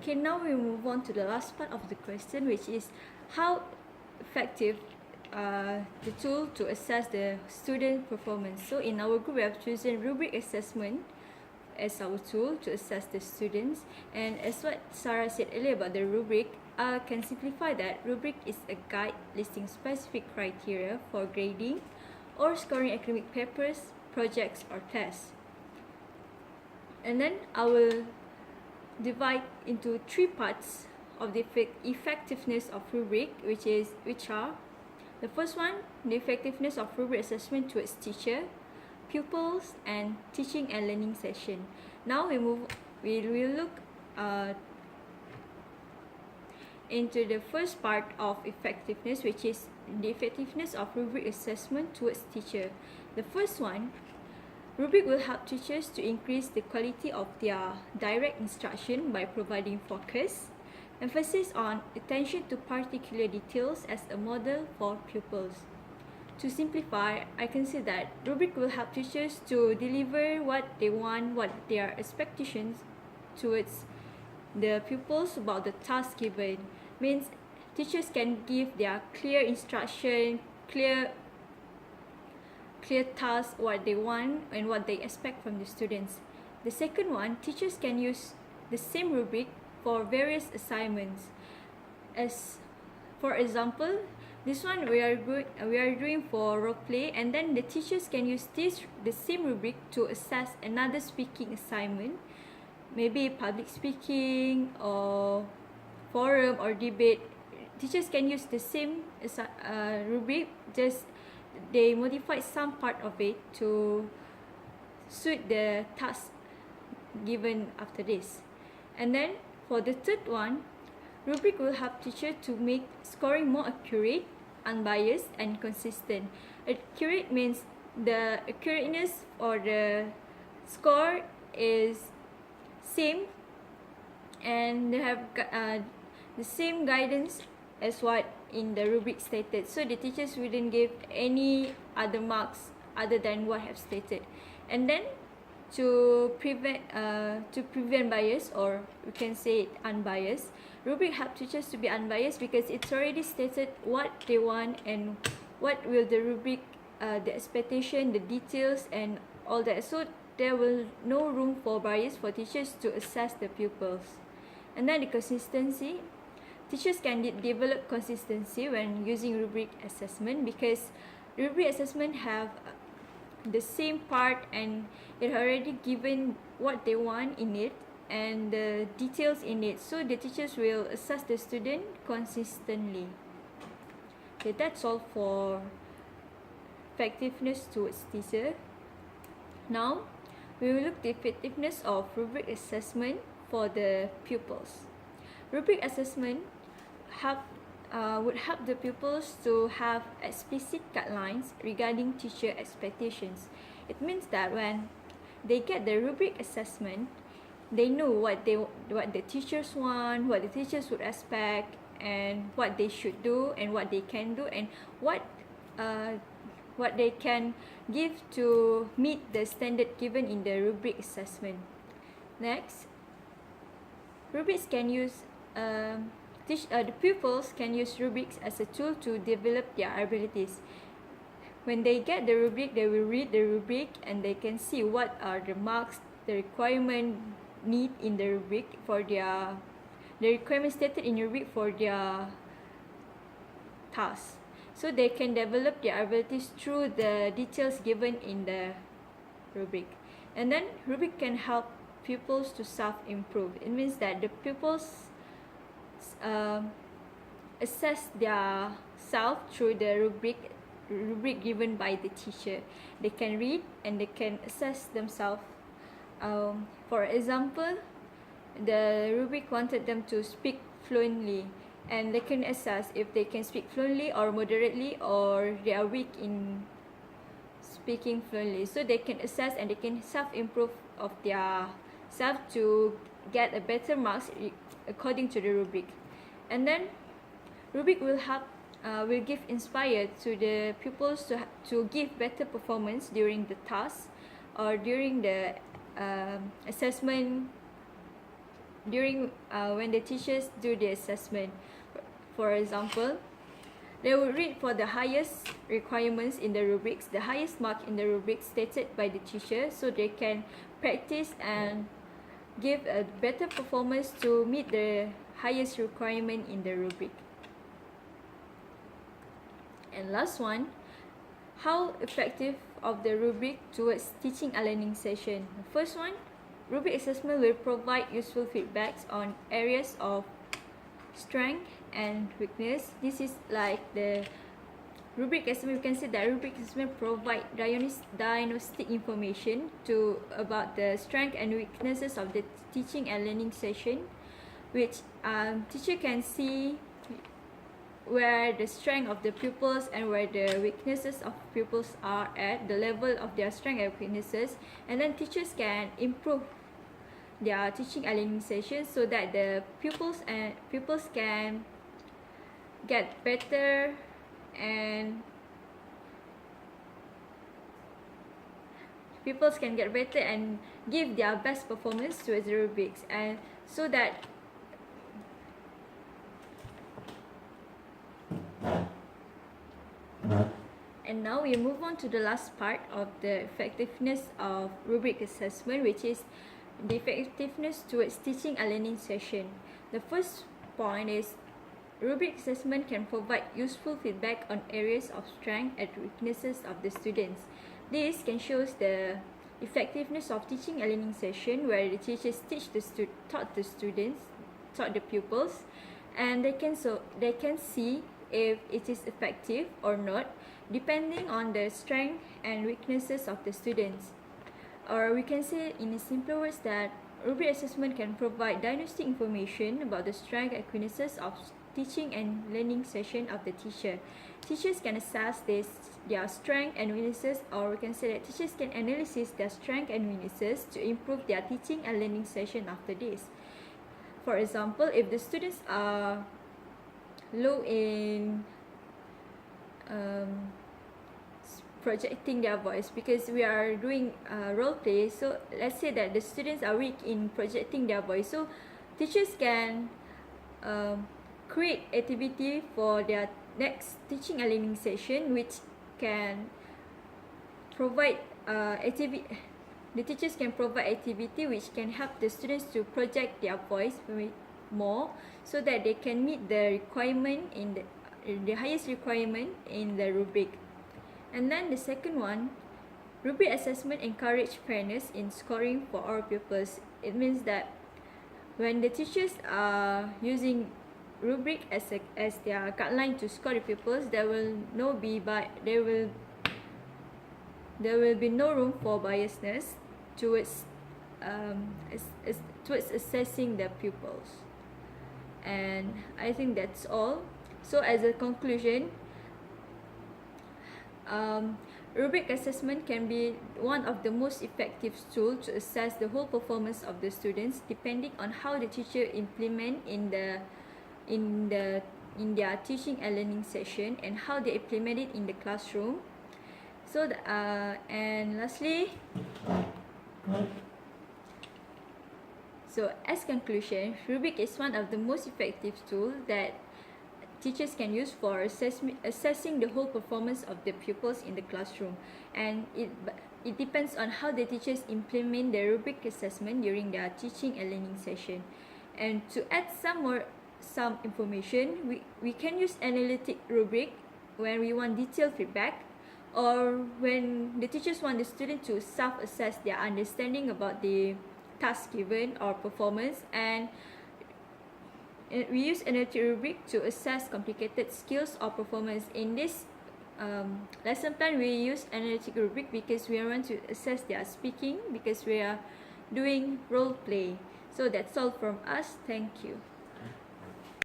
Okay, now we move on to the last part of the question, which is how effective the tool to assess the student performance. So in our group, we have chosen rubric assessment as our tool to assess the students. And as what Sarah said earlier about the rubric, I can simplify that. Rubric is a guide listing specific criteria for grading or scoring academic papers, projects, or tests. And then I will divide into three parts of the effectiveness of rubric, which are the first one, the effectiveness of rubric assessment towards teacher, pupils, and teaching and learning session. Now we will look into the first part of effectiveness, which is the effectiveness of rubric assessment towards teacher. The first one, rubric will help teachers to increase the quality of their direct instruction by providing focus, emphasis on attention to particular details as a model for pupils. To simplify, I can say that rubric will help teachers to deliver what they want, what their expectations towards the pupils about the task given. Means teachers can give their clear instruction, clear task, what they want and what they expect from the students. The second one, teachers can use the same rubric for various assignments. As for example, this one we are doing for role play, and then the teachers can use the same rubric to assess another speaking assignment, maybe public speaking or forum or debate. Teachers can use the same rubric, just they modified some part of it to suit the task given after this. And then for the third one, rubric will help teacher to make scoring more accurate, unbiased, and consistent. Accurate means the accurateness or the score is same, and they have the same guidance as what in the rubric stated, so the teachers wouldn't give any other marks other than what have stated. And then to prevent bias, or we can say it unbiased, rubric help teachers to be unbiased because it's already stated what they want and what will the rubric the expectation, the details and all that, so there will no room for bias for teachers to assess the pupils. And then the consistency, teachers can develop consistency when using rubric assessment because rubric assessment have the same part and it already given what they want in it and the details in it, so the teachers will assess the student consistently. Okay, that's all for effectiveness towards teacher. Now we will look at the effectiveness of rubric assessment for the pupils. Rubric assessment would help the pupils to have explicit guidelines regarding teacher expectations. It means that when they get the rubric assessment, they know what the teachers want, what the teachers would expect, and what they should do and what they can do and what they can give to meet the standard given in the rubric assessment. Next, rubrics can use the pupils can use rubrics as a tool to develop their abilities. When they get the rubric, they will read the rubric and they can see what are the marks, the requirement need in the rubric for the requirement stated in rubric for their task. So they can develop their abilities through the details given in the rubric. And then rubric can help pupils to self-improve. It means that the pupils assess their self through the rubric given by the teacher. They can read and they can assess themselves. For example, the rubric wanted them to speak fluently, and they can assess if they can speak fluently or moderately, or they are weak in speaking fluently. So they can assess and they can self-improve of their self to get a better marks according to the rubric. And then rubric will give inspire to the pupils to give better performance during the task or during the assessment during when the teachers do the assessment. For example, they will read for the highest requirements in the rubrics, the highest mark in the rubrics stated by the teacher, so they can practice and give a better performance to meet the highest requirement in the rubric. And last one, how effective of the rubric towards teaching and learning session. The first one, rubric assessment will provide useful feedbacks on areas of strength and weakness. This is like the rubric assessment. We can say that rubric assessment provide diagnostic information about the strength and weaknesses of the teaching and learning session, which teacher can see where the strength of the pupils and where the weaknesses of pupils are at, the level of their strength and weaknesses, and then teachers can improve their teaching and learning sessions so that the pupils can get better and give their best performance towards the rubrics, and so that and now we move on to the last part of the effectiveness of rubric assessment, which is the effectiveness towards teaching and learning session. The first point is rubric assessment can provide useful feedback on areas of strength and weaknesses of the students. This can show the effectiveness of teaching and learning session, where the teachers taught the pupils, and they can see if it is effective or not, depending on the strength and weaknesses of the students. Or we can say in simpler words that rubric assessment can provide diagnostic information about the strength and weaknesses of teaching and learning session of the teacher. Teachers can assess their strength and weaknesses, or we can say that teachers can analyze their strength and weaknesses to improve their teaching and learning session after this. For example, if the students are low in projecting their voice, because we are doing role play, so let's say that the students are weak in projecting their voice, so teachers can create activity for their next teaching and learning session, which can provide the teachers can provide activity which can help the students to project their voice more, so that they can meet the requirement in the highest requirement in the rubric. And then the second one, rubric assessment encourage fairness in scoring for all pupils. It means that when the teachers are using rubric as their guideline to score the pupils, there will be no room for biasness towards assessing the pupils. And I think that's all. So as a conclusion, rubric assessment can be one of the most effective tools to assess the whole performance of the students, depending on how the teacher implement in their teaching and learning session, and how they implement it in the classroom. So and lastly, so as conclusion, rubric is one of the most effective tools that teachers can use for assessing the whole performance of the pupils in the classroom, and it depends on how the teachers implement the rubric assessment during their teaching and learning session. And to add some information, we can use analytic rubric when we want detailed feedback, or when the teachers want the student to self-assess their understanding about the task given or performance, and we use analytic rubric to assess complicated skills or performance. In this lesson plan, we use analytic rubric because we want to assess their speaking, because we are doing role play. So that's all from us. Thank you.